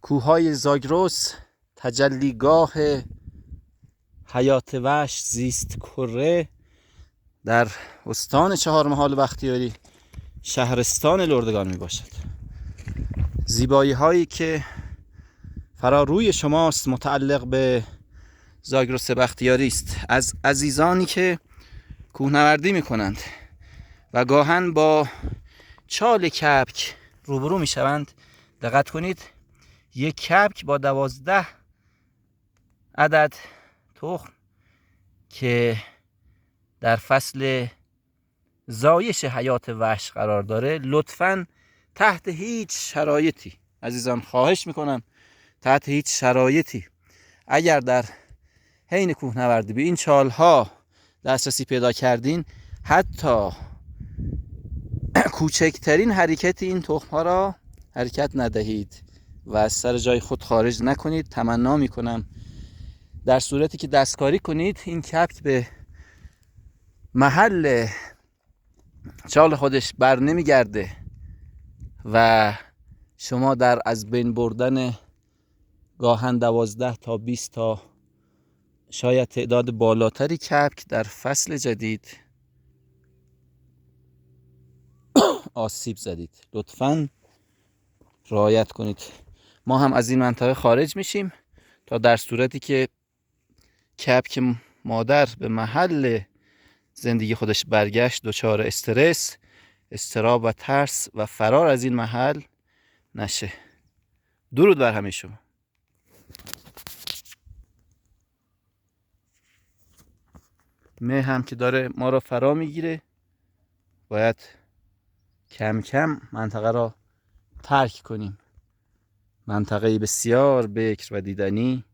کوههای زاگرس تجلیگاه حیات وحش زیست کره در استان چهارمحال بختیاری شهرستان لردگان می باشد. زیبایی هایی که فرا روی شماست متعلق به زاگرس بختیاری است، از عزیزانی که کوهنوردی می کنند و گاهن با چال کبک روبرو می شوند. دقت کنید، یک کبک با 12 عدد تخم که در فصل زایش حیات وحش قرار داره، لطفاً تحت هیچ شرایطی، عزیزان خواهش میکنم، تحت هیچ شرایطی اگر در حین کوهنوردی به این چالها دسترسی پیدا کردین، حتی کوچکترین حرکت این تخم‌ها را حرکت ندهید و از سر جای خود خارج نکنید. تمنا میکنم در صورتی که دستکاری کنید این کبک به محل چال خودش بر نمیگرده و شما در از بین بردن گاهن 12 تا 20 تا شاید تعداد بالاتری کبک در فصل جدید آسیب زدید. لطفاً رعایت کنید. ما هم از این منطقه خارج میشیم تا در صورتی که کبک مادر به محل زندگی خودش برگشت دچار استرس، اضطراب و ترس و فرار از این محل نشه. درود بر همه شما. مه هم که داره ما را فرا میگیره، باید کم کم منطقه را ترک کنیم. منطقه بسیار بکر و دیدنی